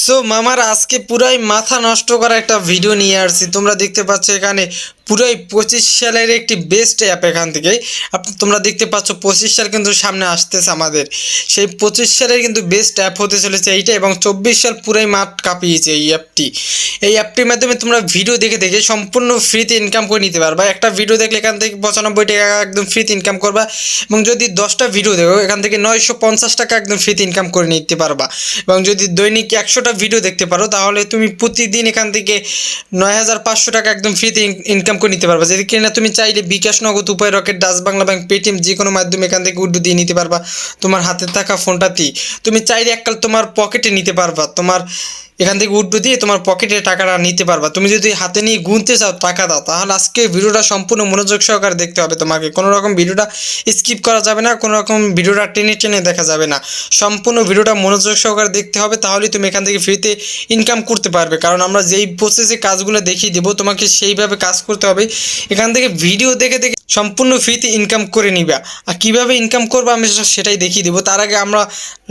So মামার আজকে পুরাই মাথা নষ্ট করা একটা ভিডিও নিয়ে আসছি। তোমরা দেখতে পাচ্ছ এখানে পুরাই 25 সালের একটি বেস্ট অ্যাপ। এখান থেকে তোমরা দেখতে পাচ্ছ 25 সাল কিন্তু সামনে আসতেছে আমাদের। সেই 25 সালের কিন্তু বেস্ট অ্যাপ হতে চলেছে এইটা, এবং 24 সাল পুরাই মাঠ কাঁপিয়েছে এই অ্যাপটি। এই অ্যাপটির মাধ্যমে তোমরা ভিডিও দেখে দেখে সম্পূর্ণ ফ্রিতে ইনকাম করে নিতে পারবা। একটা ভিডিও দেখলে এখান থেকে 95 টাকা একদম ফ্রিতে ইনকাম করবা, এবং যদি 10টা ভিডিও দেখো এখান থেকে 950 টাকা একদম ফ্রিতে ইনকাম করে নিতে পারবা। এবং যদি দৈনিক 100টা ভিডিও দেখতে পারো তাহলে তুমি প্রতিদিন এখান থেকে 9500 টাকা একদম ফ্রিতে ইনকাম করে নিতে পারবা। যদি কিনা তুমি চাইলে বিকাশ, নগদ, উপায়, rocket, Dutch Bangla bank, Paytm যে কোনো মাধ্যমে এখান থেকে উড্ডু দিয়ে নিতে পারবা। তোমার হাতে থাকা ফোনটাতেই তুমি চাইলে এককাল তোমার পকেটে নিতে পারবা। তোমার এখান থেকে উড্ডু দিয়ে তোমার পকেটে টাকাটা নিতে পারবা। তুমি যদি হাতে নিয়ে গুনতে চাও টাকা দাও, তাহলে আজকে ভিডিওটা সম্পূর্ণ মনোযোগ সহকারে দেখতে হবে তোমাকে। কোনো রকম ভিডিওটা স্কিপ করা যাবে না, কোনো রকম ভিডিওটা টেনে টেনে দেখা যাবে না। সম্পূর্ণ ভিডিওটা মনোযোগ সহকারে দেখতে হবে, তাহলেই তুমি এখান থেকে ফ্রিতে ইনকাম করতে পারবে। কারণ আমরা যেই প্রসেসে কাজগুলো দেখিয়ে দেবো তোমাকে সেইভাবে কাজ করতে হবে। এখান থেকে ভিডিও দেখে দেখে সম্পূর্ণ ফ্রিতে ইনকাম করে নিবা। আর কীভাবে ইনকাম করবো আমি সেটাই দেখিয়ে দেবো। তার আগে আমরা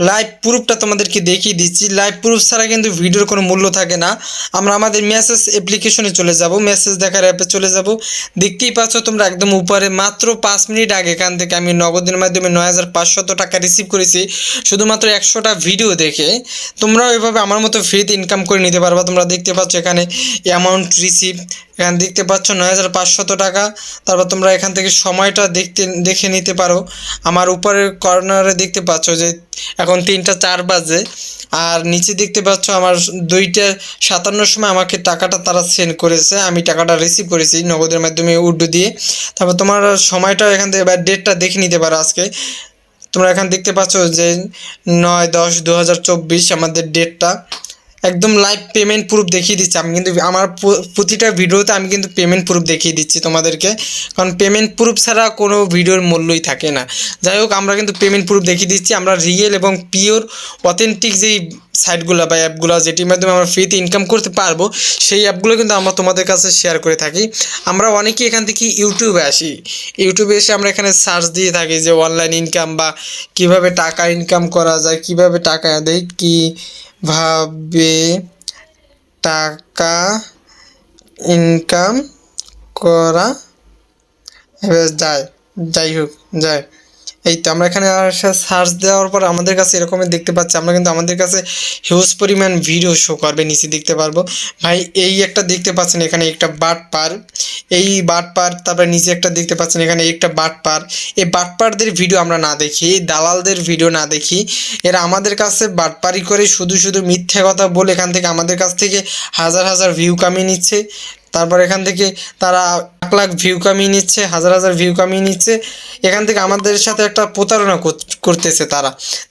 লাইভ প্রুফটা তোমাদেরকে দেখিয়ে দিচ্ছি। লাইভ প্রুফ ছাড়া কিন্তু ভিডিওর কোনো মূল্য থাকে না। আমরা আমাদের মেসেজ অ্যাপ্লিকেশনে চলে যাব, মেসেজ দেখার অ্যাপে চলে যাব। দেখতেই পাচ্ছ তোমরা একদম উপরে, মাত্র 5 মিনিট আগে এখান থেকে আমি নগদের মাধ্যমে 9500 টাকা রিসিভ করেছি শুধুমাত্র 100টা ভিডিও দেখে। তোমরাও এভাবে আমার মতো ফ্রিতে ইনকাম করে নিতে পারবা। তোমরা দেখতে পাচ্ছ এখানে অ্যামাউন্ট রিসিভ, এখানে দেখতে পাচ্ছ 9500 টাকা। তারপর তোমরা এখান থেকে সময়টা দেখে নিতে পারো। আমার উপরের কর্নারে দেখতে পাচ্ছ যে এখন 3টা 4 বাজে, আর নিচে দেখতে পাচ্ছ আমার 2টা 57 সময় আমাকে টাকাটা তারা সেন্ড করেছে। আমি টাকাটা রিসিভ করেছি নগদের মাধ্যমে উড্ডু দিয়ে। তারপর তোমার সময়টা এখান থেকে বা ডেটটা দেখে নিতে পারো আজকে। তোমরা এখানে দেখতে পাচ্ছ যে 9/10/2024 আমাদের ডেটটা। একদম লাইভ পেমেন্ট প্রুফ দেখিয়ে দিচ্ছি আমি, কিন্তু আমার প্রতিটা ভিডিওতে আমি কিন্তু পেমেন্ট প্রুফ দেখিয়ে দিচ্ছি তোমাদেরকে, কারণ পেমেন্ট প্রুফ ছাড়া কোনো ভিডিওর মূল্যই থাকে না। যাই হোক, আমরা কিন্তু পেমেন্ট প্রুফ দেখিয়ে দিচ্ছি। আমরা রিয়েল এবং পিওর অথেন্টিক যেই সাইটগুলো বা অ্যাপগুলো যেটির মাধ্যমে আমরা ফ্রিতে ইনকাম করতে পারবো, সেই অ্যাপগুলো কিন্তু আমরা তোমাদের কাছে শেয়ার করে থাকি। আমরা অনেকেই এখান থেকে ইউটিউবে আসি, ইউটিউবে এসে আমরা এখানে সার্চ দিয়ে থাকি যে অনলাইন ইনকাম বা কিভাবে টাকা ইনকাম করা যায়, কিভাবে টাকা দেয়, ভাবে টাকা ইনকাম করা যায়। যাই হোক যায়, এই তো আমরা এখানে সার্চ দেওয়ার পর আমাদের কাছে এরকমই দেখতে পাচ্ছি। আমরা কিন্তু আমাদের কাছে হিউজ পরিমাণ ভিডিও শো করবে, নিচে দেখতে পারবো। ভাই এই একটা দেখতে পাচ্ছেন এখানে একটা বাট পার, এই বাট পার। তারপরে নিচে একটা দেখতে পাচ্ছেন এখানে একটা বাট পার। এই বাট পারদের ভিডিও আমরা না দেখি, এই দালালদের ভিডিও না দেখি। এরা আমাদের কাছে বাটপারি করে শুধু শুধু মিথ্যা কথা বলে এখান থেকে আমাদের কাছ থেকে হাজার হাজার ভিউ কামিয়ে নিচ্ছে। তারপর এখান থেকে তারা 1 লাখ ভিউ কামিয়ে নিচ্ছে, হাজার হাজার ভিউ কামিয়ে নিচ্ছে। এখান থেকে আমাদের সাথে একটা প্রতারণা করতেছে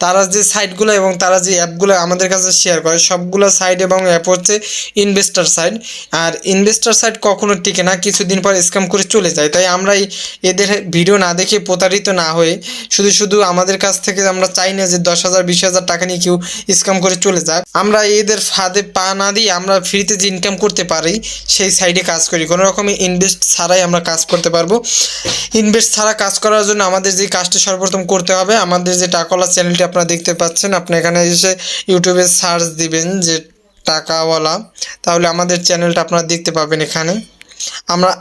তারা যে সাইটগুলো এবং তারা যে অ্যাপগুলো আমাদের কাছে শেয়ার করে, সবগুলো সাইট এবং অ্যাপ হচ্ছে ইনভেস্টার সাইট। আর ইনভেস্টার সাইট কখনো টিকে না, কিছুদিন পর স্ক্যাম করে চলে যায়। তাই আমরা এদের ভিডিও না দেখে প্রতারিত না হয়ে শুধু শুধু আমাদের কাছ থেকে আমরা চাই না যে 10,000 20,000 টাকা নিয়ে কেউ স্ক্যাম করে চলে যায়। আমরা এদের ফাঁদে পা না দিয়ে আমরা ফ্রিতে যে ইনকাম করতে পারি সেই সাইডে কাজ করি। কোনো রকমের ইনভেস্ট ছাড়াই আমরা কাজ করতে পারবো। ইনভেস্ট ছাড়া কাজ করার জন্য আমাদের যে কাজটি সর্বপ্রথম করতে হবে, আমাদের যে টাকাওয়ালা চ্যানেলটি আপনারা দেখতে পাচ্ছেন, আপনি এখানে এসে ইউটিউবে সার্চ দিবেন যে টাকাওয়ালা, তাহলে আমাদের চ্যানেলটা আপনারা দেখতে পাবেন এখানে।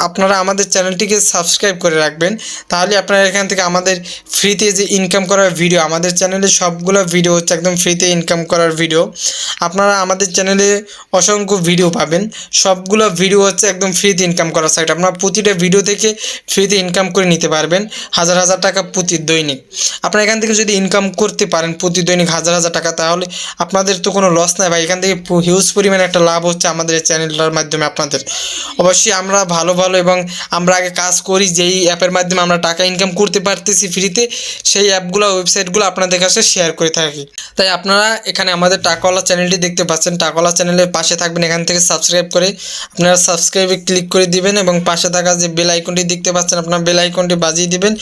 আপনারা আমাদের চ্যানেলটিকে সাবস্ক্রাইব করে রাখবেন, তাহলে আপনারা এখান থেকে আমাদের ফ্রিতে যে ইনকাম করার ভিডিও, আমাদের চ্যানেলে সবগুলো ভিডিও হচ্ছে একদম ফ্রিতে ইনকাম করার ভিডিও। আপনারা আমাদের চ্যানেলে অসংখ্য ভিডিও পাবেন, সবগুলো ভিডিও হচ্ছে একদম ফ্রিতে ইনকাম করার সাইট। আপনারা প্রতিটা ভিডিও থেকে ফ্রিতে ইনকাম করে নিতে পারবেন হাজার হাজার টাকা প্রতি দৈনিক। আপনারা এখান থেকে যদি ইনকাম করতে পারেন প্রতি দৈনিক হাজার হাজার টাকা, তাহলে আপনাদের তো কোনো লস নাই ভাই। এখান থেকে হিউজ পরিমাণে একটা লাভ হচ্ছে আমাদের এই চ্যানেলটার মাধ্যমে আপনাদের। অবশ্যই আমরা ভালো এবং আমরা আগে কাজ করি যেই অ্যাপের মাধ্যমে আমরা টাকা ইনকাম করতে পারতেছি ফ্রিতে, সেই অ্যাপগুলো ওয়েবসাইটগুলো আপনাদের কাছে শেয়ার করে থাকি। তাই আপনারা এখানে আমাদের টাকাওয়ালা চ্যানেলটি দেখতে পাচ্ছেন, টাকাওয়ালা চ্যানেলের পাশে থাকবেন, এখান থেকে সাবস্ক্রাইব করে আপনারা সাবস্ক্রাইবে ক্লিক করে দিবেন, এবং পাশে থাকা যে বেল আইকনটি দেখতে পাচ্ছেন আপনারা বেল আইকনটি বাজিয়ে দিবেন,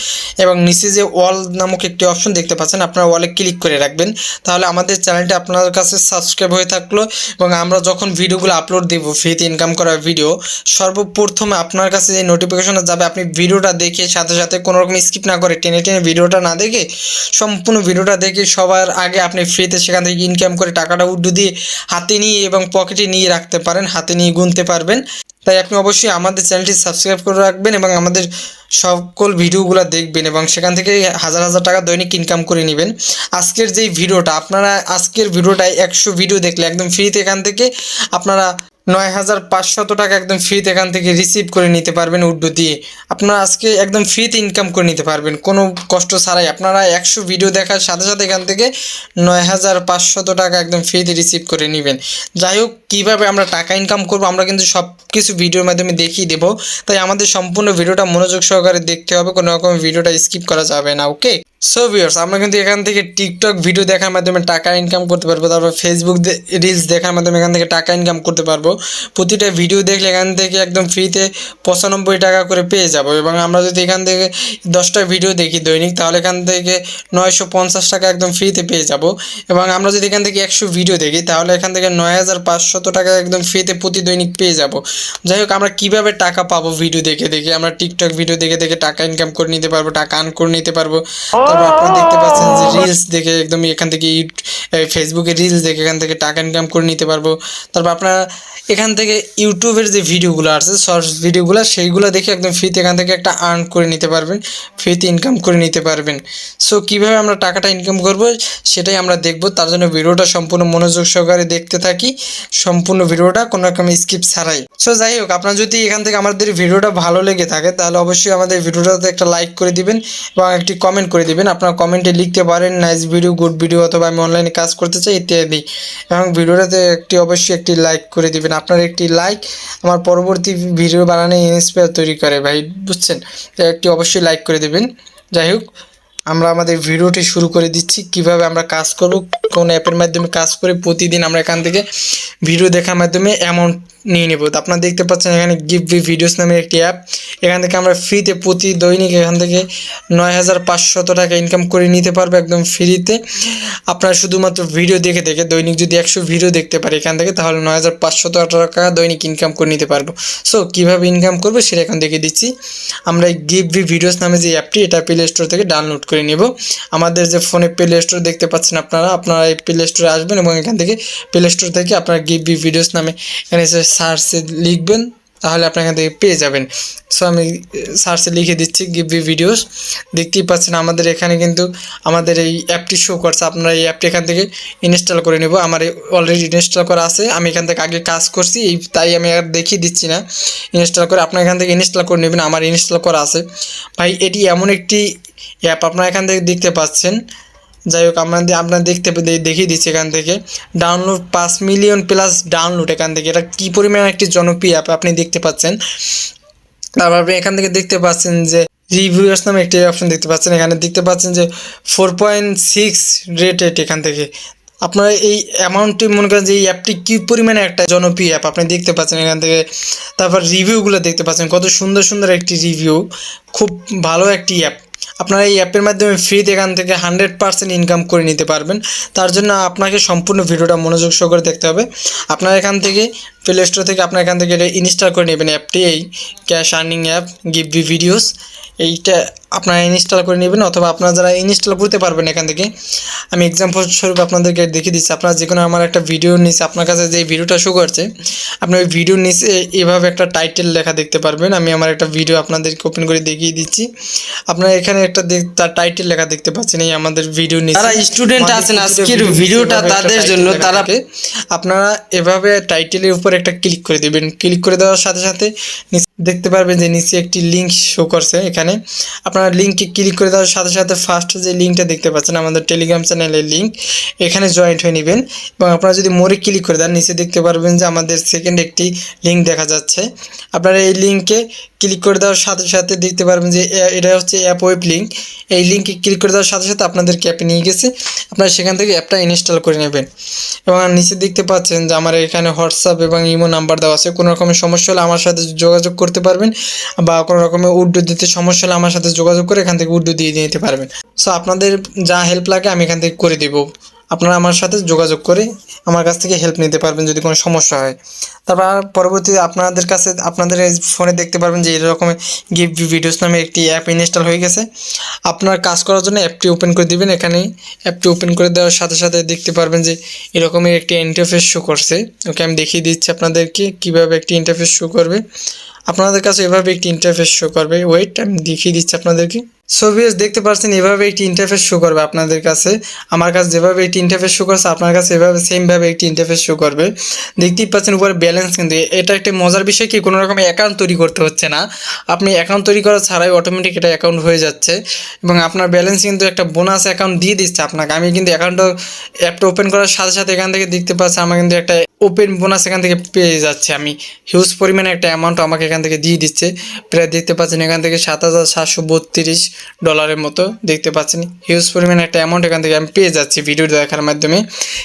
এবং নিচে যে অল নামক একটি অপশন দেখতে পাচ্ছেন আপনারা অলে ক্লিক করে রাখবেন। তাহলে আমাদের চ্যানেলটি আপনাদের কাছে সাবস্ক্রাইব হয়ে থাকলো, এবং আমরা যখন ভিডিওগুলো আপলোড দেবো ফ্রিতে ইনকাম করার ভিডিও, সর্বপ্রথম সর্বপ্রথমে আপনার কাছে যে নোটিফিকেশনটা যাবে, আপনি ভিডিওটা দেখে সাথে সাথে কোনো রকম স্কিপ না করে টেনে টেনে ভিডিওটা না দেখে সম্পূর্ণ ভিডিওটা দেখে সবার আগে আপনি ফ্রিতে সেখান থেকে ইনকাম করে টাকাটা উইথড্র দিয়ে হাতে নিয়ে এবং পকেটে নিয়ে রাখতে পারেন, হাতে নিয়ে গুনতে পারবেন। তাই আপনি অবশ্যই আমাদের চ্যানেলটি সাবস্ক্রাইব করে রাখবেন এবং আমাদের সকল ভিডিওগুলো দেখবেন এবং সেখান থেকে হাজার হাজার টাকা দৈনিক ইনকাম করে নেবেন। আজকের যেই ভিডিওটা, আপনারা আজকের ভিডিওটায় 100 ভিডিও দেখলে একদম ফ্রিতে এখান থেকে আপনারা 9,500 টাকা একদম ফ্রিতে এখান থেকে রিসিভ করে নিতে পারবেন উইথড্র দিয়ে। আপনারা আজকে একদম ফ্রিতে ইনকাম করে নিতে পারবেন কোনো কষ্ট ছাড়াই। আপনারা 100 ভিডিও দেখার সাথে সাথে এখান থেকে 9,500 টাকা একদম ফ্রিতে রিসিভ করে নেবেন। যাই হোক, কীভাবে আমরা টাকা ইনকাম করব আমরা কিন্তু সব কিছু ভিডিওর মাধ্যমে দেখিয়ে দেবো। তাই আমাদের সম্পূর্ণ ভিডিওটা মনোযোগ সহকারে দেখতে হবে, কোনো রকম ভিডিওটা স্কিপ করা যাবে না। ওকে, সো ভিউয়ার্স, আমরা কিন্তু এখান থেকে টিকটক ভিডিও দেখার মাধ্যমে টাকা ইনকাম করতে পারবো, তারপর ফেসবুক রিলস দেখার মাধ্যমে এখান থেকে টাকা ইনকাম করতে পারবো। প্রতিটা ভিডিও দেখলে এখান থেকে একদম ফ্রিতে 95 টাকা করে পেয়ে যাব। এবং আমরা যদি এখান থেকে 10টা ভিডিও দেখি দৈনিক, তাহলে এখান থেকে 950 টাকা একদম ফ্রিতে পেয়ে যাব। এবং আমরা যদি এখান থেকে 100 ভিডিও দেখি, তাহলে এখান থেকে 9,500 টাকা একদম ফ্রিতে প্রতি দৈনিক পেয়ে যাব। যাই হোক, আমরা কীভাবে টাকা পাবো ভিডিও দেখে দেখে, আমরা টিকটক ভিডিও দেখে দেখে টাকা ইনকাম করে নিতে পারবো, টাকা আর্ন করে নিতে পারবো। তারপর আপনারা দেখতে পাচ্ছেন যে রিলস দেখে একদম এখান থেকে ফেসবুকে রিলস দেখে এখান থেকে টাকা ইনকাম করে নিতে পারবো। তারপর আপনারা এখান থেকে ইউটিউবের যে ভিডিওগুলো আছে, শর্টস ভিডিওগুলো, সেইগুলো দেখে একদম ফ্রিতে এখান থেকে একটা আর্ন করে নিতে পারবেন, ফ্রিতে ইনকাম করে নিতে পারবেন। সো কীভাবে আমরা টাকাটা ইনকাম করব সেটাই আমরা দেখব। তার জন্য ভিডিওটা সম্পূর্ণ মনোযোগ সহকারে দেখতে থাকি, সম্পূর্ণ ভিডিওটা কোনো রকম স্কিপ ছাড়াই। সো যাই হোক, আপনার যদি এখান থেকে আমাদের ভিডিওটা ভালো লেগে থাকে, তাহলে অবশ্যই আমাদের ভিডিওটাতে একটা লাইক করে দিবেন এবং একটি কমেন্ট করে দিবেন। আপনারা কমেন্টে লিখতে পারেন নাইস ভিডিও, গুড ভিডিও, অথবা আমি অনলাইনে কাজ করতে চাই ইত্যাদি। এবং ভিডিওটাতে অবশ্যই একটি লাইক করে দিবেন। আপনার একটি লাইক আমার পরবর্তী ভিডিও বানানো ইন্সপায়ার তৈরি করে ভাই, বুঝছেন? একটি অবশ্যই লাইক করে দেবেন। যাই হোক, আমরা আমাদের ভিডিওটি শুরু করে দিচ্ছি। কিভাবে আমরা কাজ করব, কোন অ্যাপের মাধ্যমে কাজ করে প্রতিদিন আমরা এখান থেকে ভিডিও দেখার মাধ্যমে অ্যামাউন্ট নিয়ে নেব। তো আপনারা দেখতে পাচ্ছেন এখানে গিভওয়ে ভিডিওস নামের একটি অ্যাপ। এখান থেকে আমরা ফ্রিতে প্রতি দৈনিক এখান থেকে 9,500 টাকা ইনকাম করে নিতে পারবো একদম ফ্রিতে। আপনারা শুধুমাত্র ভিডিও দেখে দেখে দৈনিক যদি 100 ভিডিও দেখতে পারি এখান থেকে, তাহলে 9,500 টাকা দৈনিক ইনকাম করে নিতে পারবো। সো কীভাবে ইনকাম করবো সেটা এখন দেখে দিচ্ছি। আমরা এই গিভওয়ে ভিডিওস নামে যে অ্যাপটি, এটা প্লে স্টোর থেকে ডাউনলোড করে নেব। আমাদের যে ফোনে প্লে স্টোর দেখতে পাচ্ছেন আপনারা এই প্লে স্টোরে আসবেন এবং এখান থেকে প্লে স্টোর থেকে আপনারা গিভওয়ে ভিডিওস নামে এখানে সার্চে লিখবেন, তাহলে আপনার এখান থেকে পেয়ে যাবেন। সো আমি সার্চে লিখে দিচ্ছি গিভওয়ে ভিডিওস। দেখতেই পাচ্ছেন আমাদের এখানে কিন্তু আমাদের এই অ্যাপটি শো করছে। আপনারা এই অ্যাপটি এখান থেকে ইনস্টল করে নেব। আমার অলরেডি ইনস্টল করা আছে, আমি এখান থেকে আগে কাজ করছি, তাই আমি আর দেখিয়ে দিচ্ছি না। ইনস্টল করে আপনার এখান থেকে ইনস্টল করে নেবেন। আমার ইনস্টল করা আছে ভাই। এটি এমন একটি অ্যাপ আপনারা এখান থেকে দেখতে পাচ্ছেন। যাই হোক, আপনারা দেখিয়ে দিচ্ছি এখান থেকে ডাউনলোড 5 মিলিয়ন প্লাস ডাউনলোড এখান থেকে। এটা কী পরিমাণ একটি জনপ্রিয় অ্যাপ আপনি দেখতে পাচ্ছেন। তারপর আপনি এখান থেকে দেখতে পাচ্ছেন যে রিভিউয়ার্স নামে একটি অপশন দেখতে পাচ্ছেন। এখানে দেখতে পাচ্ছেন যে 4.6 রেটেড এখান থেকে। আপনারা এই অ্যামাউন্টটি মনে করেন যে এই অ্যাপটি কী পরিমাণে একটা জনপ্রিয় অ্যাপ আপনি দেখতে পাচ্ছেন এখান থেকে। তারপর রিভিউগুলো দেখতে পাচ্ছেন, কত সুন্দর সুন্দর একটি রিভিউ, খুব ভালো একটি অ্যাপ। আপনারা এই অ্যাপের মাধ্যমে ফ্রিতে এখান থেকে 100% ইনকাম করে নিতে পারবেন। তার জন্য আপনাকে সম্পূর্ণ ভিডিওটা মনোযোগ সহকারে দেখতে হবে। আপনারা এখান থেকে প্লে স্টোর থেকে আপনারা এখান থেকে এটা ইনস্টল করে নেবেন অ্যাপটি, এই cash earning app giveaway videos, এইটা আপনারা ইনস্টল করে নেবেন। অথবা আপনারা যারা ইনস্টল করতে পারবেন এখান থেকে, আমি এক্সাম্পল স্বরূপ আপনাদেরকে দেখিয়ে দিচ্ছি। আপনারা যে কোনো আমার একটা ভিডিওর নিচে আপনার কাছে যে ভিডিওটা শো করছে, আপনি ওই ভিডিওর নিচে এভাবে একটা টাইটেল লেখা দেখতে পারবেন। আমি আমার একটা ভিডিও আপনাদেরকে ওপেন করে দেখিয়ে দিচ্ছি। আপনারা এখানে একটা তার টাইটেল লেখা দেখতে পাচ্ছেন এই আমাদের ভিডিওর নিচে। যারা স্টুডেন্ট আছেন আজকের ভিডিওটা তাদের জন্য, তারা আপনারা এভাবে টাইটেলের উপর একটা ক্লিক করে দেবেন। ক্লিক করে দেওয়ার সাথে সাথে দেখতে পারবেন যে নিচে একটি লিঙ্ক শো করছে। এখানে আপনারা লিঙ্কে ক্লিক করে দেওয়ার সাথে সাথে ফার্স্ট যে লিঙ্কটা দেখতে পাচ্ছেন আমাদের টেলিগ্রাম চ্যানেলের লিঙ্ক, এখানে জয়েন্ট হয়ে নেবেন। এবং আপনারা যদি মোরে ক্লিক করে দেন, নিচে দেখতে পারবেন যে আমাদের সেকেন্ড একটি লিঙ্ক দেখা যাচ্ছে। আপনারা এই লিঙ্কে ক্লিক করে দেওয়ার সাথে সাথে দেখতে পারবেন যে এটা হচ্ছে অ্যাপ ওয়েব লিঙ্ক। এই লিঙ্কে ক্লিক করে দেওয়ার সাথে সাথে আপনাদের অ্যাপে নিয়ে গেছে, আপনারা সেখান থেকে অ্যাপটা ইনস্টল করে নেবেন। এবং নিচে দেখতে পাচ্ছেন যে আমার এখানে হোয়াটসঅ্যাপ এবং ইমো নাম্বার দেওয়া আছে। কোনো রকমের সমস্যা হলে আমার সাথে যোগাযোগ করতে পারবেন, বা কোনো রকমের উইথড্র দিতে সমস্যা হলে আমার সাথে যোগাযোগ করে এখান থেকে উইথড্র দিয়ে নিতে পারবেন। সো আপনাদের যা হেল্প লাগে আমি এখান থেকে করে দেবো। আপনারা আমার সাথে যোগাযোগ করে আমার কাছ থেকে হেল্প নিতে পারবেন যদি কোনো সমস্যা হয়। তারপর পরবর্তীতে আপনাদের কাছে আপনাদের এই ফোনে দেখতে পারবেন যে এরকম গিফট ভিডিওস নামে একটি অ্যাপ ইনস্টল হয়ে গেছে। আপনার কাজ করার জন্য অ্যাপটি ওপেন করে দিবেন। এখানেই অ্যাপটি ওপেন করে দেওয়ার সাথে সাথে দেখতে পারবেন যে এরকমের একটি ইন্টারফেস শো করছে। ওকে, আমি দেখিয়ে দিচ্ছি আপনাদেরকে কীভাবে একটি ইন্টারফেস শো করবে। আপনাদের কাছে এভাবে একটি ইন্টারফেস শো করবে। ওয়েট, আমি দেখিয়ে দিচ্ছি আপনাদেরকে। সো ভিউয়ার্স, দেখতে পাচ্ছেন এভাবে একটি ইন্টারফেস শো করবে আপনাদের কাছে। আমার কাছে যেভাবে একটি ইন্টারফেস শো করছে আপনার কাছে এভাবে সেমভাবে একটি ইন্টারফেস শো করবে। দেখতেই পাচ্ছেন উপরে ব্যালেন্স, কিন্তু এটা একটা মজার বিষয় কি কোনো রকম অ্যাকাউন্ট তৈরি করতে হচ্ছে না। আপনি অ্যাকাউন্ট তৈরি করা ছাড়াই অটোমেটিক এটা অ্যাকাউন্ট হয়ে যাচ্ছে এবং আপনার ব্যালেন্স কিন্তু একটা বোনাস অ্যাকাউন্ট দিয়ে দিচ্ছে আপনাকে। আমি কিন্তু অ্যাপটা ওপেন করার সাথে সাথে এখান থেকে দেখতে পাচ্ছি আমার কিন্তু একটা ওপেন বোনাস এখান থেকে পেয়ে যাচ্ছে। আমি হিউজ পরিমাণে একটা অ্যামাউন্ট আমাকে এখান থেকে দিয়ে দিচ্ছে। প্রায় দেখতে পাচ্ছেন এখান থেকে $7,732 মতো দেখতে পাচ্ছেন। হিউজ পরিমাণে একটা অ্যামাউন্ট এখান থেকে আমি পেয়ে যাচ্ছি ভিডিও দেখার মাধ্যমে।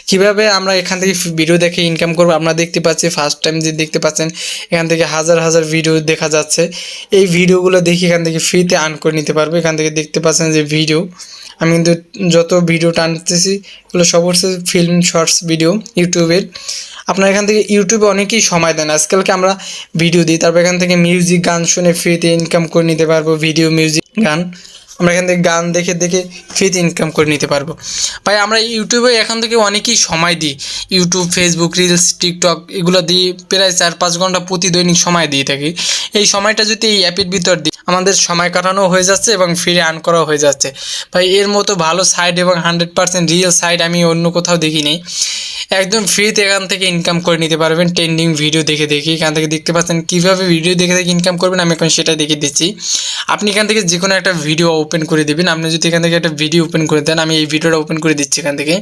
কিভাবে আমরা এখান থেকে ভিডিও দেখে ইনকাম করবো আপনারা দেখতে পাচ্ছি। ফার্স্ট টাইম যে দেখতে পাচ্ছেন এখান থেকে হাজার হাজার ভিডিও দেখা যাচ্ছে। এই ভিডিওগুলো দেখে এখান থেকে ফ্রিতে আর্ন করে নিতে পারবে। এখান থেকে দেখতে পাচ্ছেন যে ভিডিও, আমি কিন্তু যত ভিডিও টানতেছি এগুলো সব হচ্ছে ফিল্ম শর্টস ভিডিও ইউটিউবের। আপনার এখান থেকে ইউটিউবে অনেকেই সময় দেন। আজকালকে আমরা ভিডিও দিই, তারপর এখান থেকে মিউজিক গান শুনে ফ্রিতে ইনকাম করে নিতে পারবো। ভিডিও মিউজিক গান আমরা এখান থেকে গান দেখে দেখে ফ্রিতে ইনকাম করে নিতে পারবো। ভাই আমরা ইউটিউবে এখান থেকে অনেকেই সময় দিই। ইউটিউব, ফেসবুক, রিলস, টিকটক এগুলো দিয়ে প্রায় 4-5 ঘন্টা প্রতিদৈনিক সময় দিয়ে থাকি। এই সময়টা যদি এই অ্যাপের ভিতর দিই আমাদের সময় কাটানো হয়ে যাচ্ছে এবং ফ্রি আর্ন করাও হয়ে যাচ্ছে। ভাই এর মতো ভালো সাইট এবং 100% রিয়েল সাইট আমি অন্য কোথাও দেখিনি। একদম ফ্রিতে এখান থেকে ইনকাম করে নিতে পারবেন ট্রেন্ডিং ভিডিও দেখে দেখে। এখান থেকে দেখতে পাচ্ছেন কীভাবে ভিডিও দেখে দেখে ইনকাম করবেন, আমি এখন সেটা দেখিয়ে দিচ্ছি। আপনি এখান থেকে যে কোনো একটা ভিডিও ওপেন করে দেবেন। আপনি যদি এখান থেকে একটা ভিডিও ওপেন করে দেন, আমি এই ভিডিওটা ওপেন করে দিচ্ছি এখান থেকে।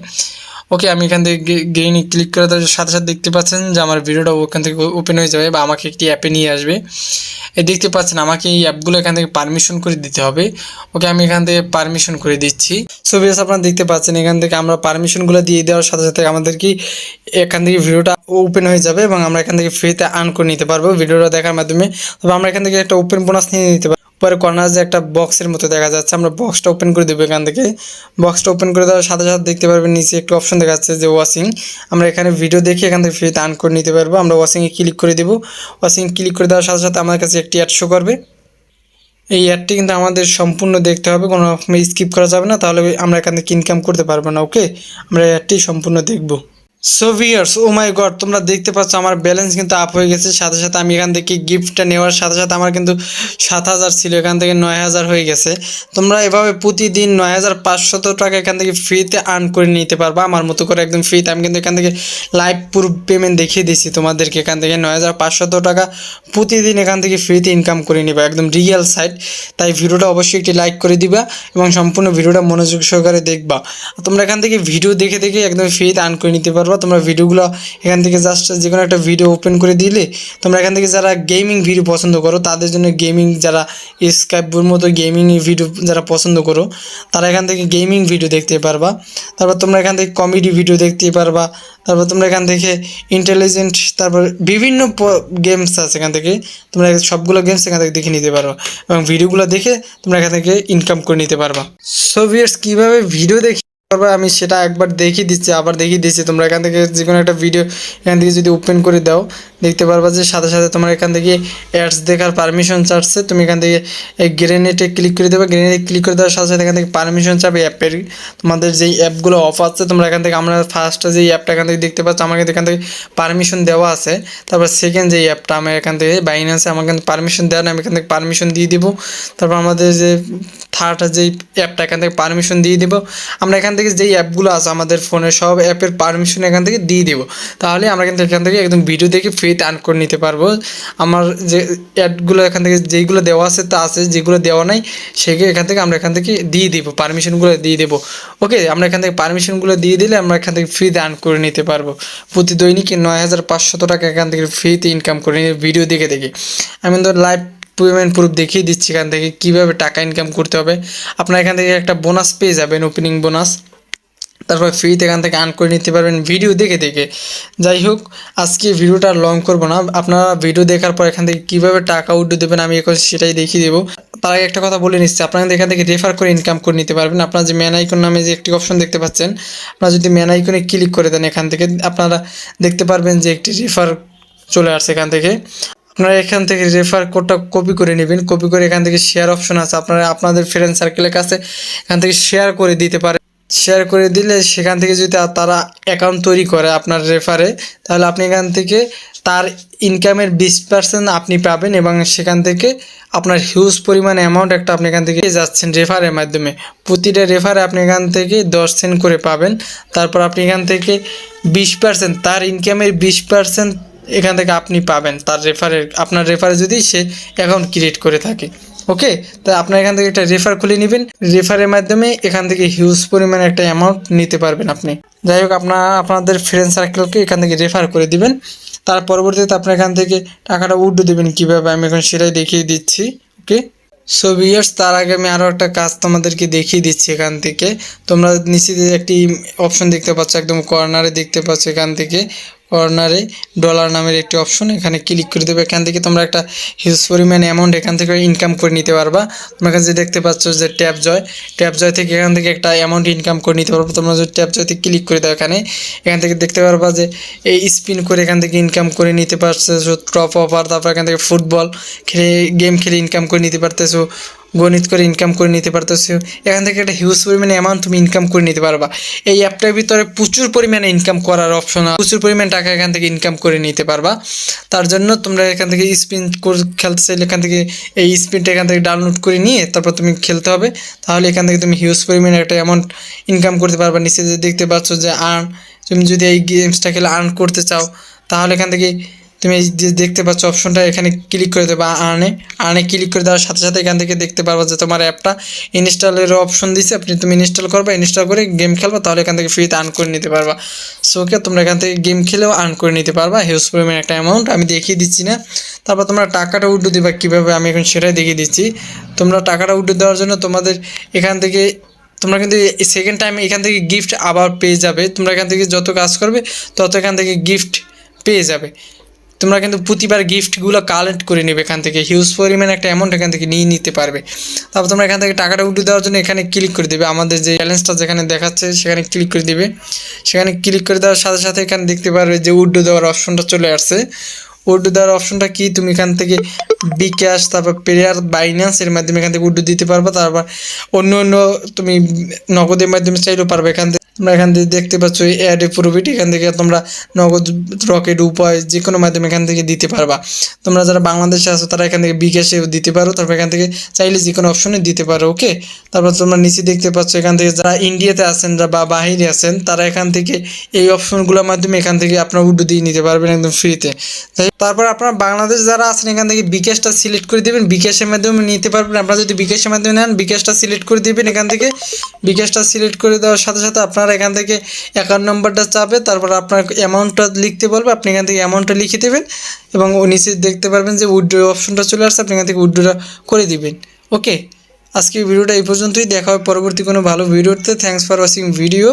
ওকে, আমি এখান থেকে গেইনে ক্লিক করে দেওয়ার সাথে সাথে দেখতে পাচ্ছেন যে আমার ভিডিওটা ওখান থেকে ওপেন হয়ে যাবে বা আমাকে একটি অ্যাপে নিয়ে আসবে। এই দেখতে পাচ্ছেন আমাকে এই অ্যাপগুলো এখান থেকে পারমিশন করে দিতে হবে। ওকে, আমি এখান থেকে পারমিশন করে দিচ্ছি। সো ভিউয়ার্স, আপনারা দেখতে পাচ্ছেন এখান থেকে আমরা পারমিশনগুলো দিয়ে দেওয়ার সাথে সাথে আমাদের কি এখান থেকে ভিডিওটা ওপেন হয়ে যাবে এবং আমরা এখান থেকে ফ্রিতে আর্ন করে নিতে পারবো ভিডিওটা দেখার মাধ্যমে। তবে আমরা এখান থেকে একটা ওপেন বোনাস নিয়ে নিতে পারবো। পরে কর্নার যে একটা বক্সের মতো দেখা যাচ্ছে, আমরা বক্সটা ওপেন করে দেবো। এখান থেকে বক্সটা ওপেন করে দেওয়ার সাথে সাথে দেখতে পারবেন নিচে একটু অপশন দেখা যাচ্ছে যে ওয়াচিং। আমরা এখানে ভিডিও দেখে এখান থেকে ফ্রিতে আর্ন করে নিতে পারবো। আমরা ওয়াচিংয়ে ক্লিক করে দেবো। ওয়াচিংয়ে ক্লিক করে দেওয়ার সাথে সাথে আমার কাছে একটি অ্যাড শো করবে। এই অ্যাডটি কিন্তু আমাদের সম্পূর্ণ দেখতে হবে, কোনো রকমে স্কিপ করা যাবে না, তাহলে আমরা এখান থেকে ইনকাম করতে পারবো না। ওকে, আমরা অ্যাডটি সম্পূর্ণ দেখবো। সো ভিউয়ার্স, ও মাই গড, তোমরা দেখতে পাচ্ছ আমার ব্যালেন্স কিন্তু আপ হয়ে গেছে। সাথে সাথে আমি এখান থেকে গিফটটা নেওয়ার সাথে সাথে আমার কিন্তু 7,000 ছিল, এখান থেকে 9,000 হয়ে গেছে। তোমরা এভাবে প্রতিদিন 9,500 টাকা এখান থেকে ফ্রিতে আর্ন করে নিতে পারবা আমার মতো করে একদম ফ্রিতে। আমি কিন্তু এখান থেকে লাইভ পুরো পেমেন্ট দেখিয়ে দিচ্ছি তোমাদেরকে। এখান থেকে 9,500 টাকা প্রতিদিন এখান থেকে ফ্রিতে ইনকাম করে নিবা, একদম রিয়েল সাইট। তাই ভিডিওটা অবশ্যই একটি লাইক করে দিবা এবং সম্পূর্ণ ভিডিওটা মনোযোগ সহকারে দেখবা। তোমরা এখান থেকে ভিডিও দেখে দেখে একদম ফ্রিতে আর্ন করে নিতে পারবা। তোমরা ভিডিওগুলো এখান থেকে জাস্ট যে কোনো একটা ভিডিও ওপেন করে দিলে তোমরা এখান থেকে যারা গেমিং ভিডিও পছন্দ করো তাদের জন্য গেমিং, যারা স্কাইপের মতো গেমিং ভিডিও যারা পছন্দ করো তারা এখান থেকে গেমিং ভিডিও দেখতে পারবা। তারপর তোমরা এখান থেকে কমেডি ভিডিও দেখতে পারবা। তারপর তোমরা এখান থেকে ইন্টেলিজেন্ট, তারপর বিভিন্ন গেমস আছে, এখান থেকে তোমরা সবগুলো গেমস এখান থেকে দেখে নিতে পারবা এবং ভিডিওগুলো দেখে তোমরা এখান থেকে ইনকাম করে নিতে পারবা। সো ভিউয়ার্স, কীভাবে ভিডিও দেখে আমি সেটা একবার দেখিয়ে দিচ্ছি, আবার দেখিয়ে দিচ্ছি। তোমরা এখান থেকে যে কোনো একটা ভিডিও এখান থেকে যদি ওপেন করে দাও দেখতে পারবা যে সাথে সাথে তোমার এখান থেকে অ্যাডস দেখার পারমিশন চাচ্ছে। তুমি এখান থেকে এই গ্রেনেডে ক্লিক করে দেবে। গ্রেনেডে ক্লিক করে দেওয়ার সাথে সাথে এখান থেকে পারমিশন চাবে অ্যাপের। তোমাদের যেই অ্যাপগুলো অফ আছে তোমরা এখান থেকে, আমরা ফার্স্টে যেই অ্যাপটা এখান থেকে দেখতে পাচ্ছ আমাকে এখান থেকে পারমিশন দেওয়া আছে। তারপর সেকেন্ড যেই অ্যাপটা আমার এখান থেকে বাইন্যান্সে আমাকে পারমিশন দেওয়া না, আমি এখান থেকে পারমিশন দিয়ে দেবো। তারপর আমাদের যে থার্ড যেই অ্যাপটা এখান থেকে পারমিশন দিয়ে দেবো। আমরা এখান থেকে যেই অ্যাপগুলো আছে আমাদের ফোনে সব অ্যাপের পারমিশন এখান থেকে দিয়ে দেবো। তাহলে আমরা কিন্তু এখান থেকে একদম ভিডিও দেখে ফ্রিতে আর্ন করে নিতে পারবো। আমার যে অ্যাডগুলো এখান থেকে যেইগুলো দেওয়া আছে তা আছে, যেগুলো দেওয়া নাই সেগুলো এখান থেকে আমরা এখান থেকে দিয়ে দেবো, পারমিশনগুলো দিয়ে দেবো। ওকে, আমরা এখান থেকে পারমিশনগুলো দিয়ে দিলে আমরা এখান থেকে ফ্রিতে আর্ন করে নিতে পারবো। প্রতি দৈনিক 9,500 টাকা এখান থেকে ফ্রিতে ইনকাম করে নিয়ে ভিডিও দেখে দেখে। আমি তো লাইভ পেমেন্ট প্রুফ দেখিয়ে দিচ্ছি এখান থেকে কীভাবে টাকা ইনকাম করতে হবে। আপনারা এখান থেকে একটা বোনাস পেয়ে যাবেন, ওপেনিং বোনাস। তারপর ফ্রিতে এখান থেকে আর্ন করে নিতে পারবেন ভিডিও দেখে দেখে। যাই হোক, আজকে ভিডিওটা লং করব না, আপনারা ভিডিও দেখার পর এখান থেকে কীভাবে টাকা উইথড্র দেবেন আমি এখন সেটাই দেখিয়ে দেবো। তার আগে একটা কথা বলে নিচ্ছি, আপনারা এখান থেকে রেফার করে ইনকাম করে নিতে পারবেন। আপনারা যে ম্যান আইকন নামে যে একটি অপশন দেখতে পাচ্ছেন, আপনারা যদি ম্যান আইকনে ক্লিক করে দেন এখান থেকে আপনারা দেখতে পারবেন যে একটি রেফার চলে আসছে। এখান থেকে আপনারা এখান থেকে রেফার কোডটা কপি করে নেবেন, কপি করে এখান থেকে শেয়ার অপশন আছে, আপনারা আপনাদের ফ্রেন্ড সার্কেলের কাছে এখান থেকে শেয়ার করে দিতে পারেন। শেয়ার করে দিলে সেখান থেকে যদি তারা অ্যাকাউন্ট তৈরি করে আপনার রেফারে, তাহলে আপনি এখান থেকে তার ইনকামের 20% আপনি পাবেন এবং সেখান থেকে আপনার হিউজ পরিমাণ অ্যামাউন্ট একটা আপনি এখান থেকে যাচ্ছেন রেফারের মাধ্যমে। প্রতিটা রেফারে আপনি এখান থেকে 10 সেন্ট করে পাবেন। তারপর আপনি এখান থেকে 20% তার ইনকামের 20% এখান থেকে আপনি পাবেন তার রেফারের, আপনার রেফারে যদি সে অ্যাকাউন্ট ক্রিয়েট করে থাকে। ওকে, তো আপনার এখান থেকে একটা রেফার খুলে নেবেন, রেফারের মাধ্যমে এখান থেকে হিউজ পরিমাণে একটা অ্যামাউন্ট নিতে পারবেন আপনি। যাই হোক, আপনাদের ফ্রেন্ড সার্কেলকে এখান থেকে রেফার করে দিবেন। তার পরবর্তীতে আপনার এখান থেকে টাকাটা উইথড্র দেবেন কীভাবে আমি এখন সেটাই দেখিয়ে দিচ্ছি। ওকে, সো ভিউয়ার্স, তার আগে আমি আরও একটা কাজ তোমাদেরকে দেখিয়ে দিচ্ছি। এখান থেকে তোমরা নিচে একটি অপশন দেখতে পাচ্ছ, একদম কর্নারে দেখতে পাচ্ছ, এখান থেকে কর্নারে ডলার নামের একটি অপশন, এখানে ক্লিক করে দেবে। এখান থেকে তোমরা একটা হিউজ পরিমাণ অ্যামাউন্ট এখান থেকে ইনকাম করে নিতে পারবা। তোমরা এখানে যে দেখতে পাচ্ছ যে ট্যাপ জয় থেকে এখান থেকে একটা অ্যামাউন্ট ইনকাম করে নিতে পারবো। তোমরা যদি ট্যাপ জয়তে ক্লিক করে দাও এখান থেকে দেখতে পারবা যে এই স্পিন করে এখান থেকে ইনকাম করে নিতে পারছো টপ অফার, তারপর এখান থেকে ফুটবল খেলে গেম খেলে ইনকাম করে নিতে পারতেছো, গণিত করে ইনকাম করে নিতে পারতেছো। এখান থেকে একটা হিউজ পরিমাণে অ্যামাউন্ট তুমি ইনকাম করে নিতে পারবা। এই অ্যাপটার ভিতরে প্রচুর পরিমাণে ইনকাম করার অপশন, প্রচুর পরিমাণ টাকা এখান থেকে ইনকাম করে নিতে পারবা। তার জন্য তোমরা এখান থেকে স্পিন খেলতে চাইলে এখান থেকে এই স্পিনটা এখান থেকে ডাউনলোড করে নিয়ে তারপর তুমি খেলতে হবে, তাহলে এখান থেকে তুমি হিউজ পরিমাণে একটা অ্যামাউন্ট ইনকাম করতে পারবা। নিচে যে দেখতে পাচ্ছ যে আর্ন, তুমি যদি এই গেমসটা খেলে আর্ন করতে চাও তাহলে এখান থেকে তুমি এই যে দেখতে পাচ্ছ অপশনটা এখানে ক্লিক করে দেবা। আর্নে ক্লিক করে দেওয়ার সাথে সাথে এখান থেকে দেখতে পারবা যে তোমার অ্যাপটা ইনস্টলের অপশন দিছে, তুমি ইনস্টল করবা, ইনস্টল করে গেম খেলবা, তাহলে এখান থেকে ফ্রিতে আর্ন করে নিতে পারবা। সো ওকে, তোমরা এখান থেকে গেম খেলেও আর্ন করে নিতে পারবা হিউজ পরিমাণে একটা অ্যামাউন্ট, আমি দেখিয়ে দিচ্ছি না। তারপর তোমরা টাকাটা উইথড্র দিবা কীভাবে আমি এখন সেটাই দেখিয়ে দিচ্ছি। তোমরা টাকাটা উইথড্র দেওয়ার জন্য তোমাদের এখান থেকে তোমরা কিন্তু সেকেন্ড টাইম এখান থেকে গিফট আবার পেয়ে যাবে। তোমরা এখান থেকে যত কাজ করবে তত এখান থেকে গিফট পেয়ে যাবে। তোমরা কিন্তু প্রতিবার গিফটগুলো কালেক্ট করে নেবে, এখান থেকে হিউজ পরিমাণে একটা অ্যামাউন্ট এখান থেকে নিয়ে নিতে পারবে। তারপর তোমরা এখান থেকে টাকাটা উঠে দেওয়ার জন্য এখানে ক্লিক করে দেবে, আমাদের যে ব্যালেন্সটা যেখানে দেখাচ্ছে সেখানে ক্লিক করে দেবে। সেখানে ক্লিক করে দেওয়ার সাথে সাথে এখানে দেখতে পারবে যে উইথড্র দেওয়ার অপশনটা চলে আসছে। উইথড্র দেওয়ার অপশনটা কি, তুমি এখান থেকে bKash, তারপর পেয়ার বাইন্যান্স এর মাধ্যমে এখান থেকে উইথড্র দিতে পারবা। তারপর অন্য তুমি নগদের মাধ্যমে চাইলেও পারবে। তোমরা এখান থেকে দেখতে পাচ্ছ অ্যাড এ প্রফিট, এখান থেকে তোমরা নগদ, রকেট, উপায় যে কোনো মাধ্যমে এখান থেকে দিতে পারবা। তোমরা যারা বাংলাদেশে আছো তারা এখান থেকে bKash দিতে পারো, তারপর এখান থেকে চাইলে যে কোনো অপশনে দিতে পারো। ওকে, তারপর তোমরা নিচে দেখতে পাচ্ছ এখান থেকে যারা ইন্ডিয়াতে আছেন বা বাহিরে আছেন তারা এখান থেকে এই অপশনগুলোর মাধ্যমে এখান থেকে আপনারা উইথড্র দিয়ে নিতে পারবেন একদম ফ্রিতে। তারপর আপনারা বাংলাদেশ যারা আছেন এখান থেকে bKashটা সিলেক্ট করে দেবেন, bKashের মাধ্যমে নিতে পারবেন। আপনারা যদি bKashের মাধ্যমে নেন bKashটা সিলেক্ট করে দেবেন। এখান থেকে bKashটা সিলেক্ট করে দেওয়ার সাথে সাথে আপনারা এখান থেকে অ্যাকাউন্ট নাম্বারটা চাবে, তারপর আপনার অ্যামাউন্টটা লিখতে বলবে, আপনি এখান থেকে অ্যামাউন্টটা লিখে দেবেন এবং নিচে দেখতে পারবেন যে উইথড্র অপশনটা চলে আসছে, আপনি এখান থেকে উইথড্রটা করে দিবেন। ওকে, আজকে ভিডিওটা এই পর্যন্তই, দেখা হবে পরবর্তী কোনো ভালো ভিডিওতে। থ্যাঙ্কস ফর ওয়াচিং ভিডিও,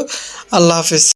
আল্লাহ হাফেজ।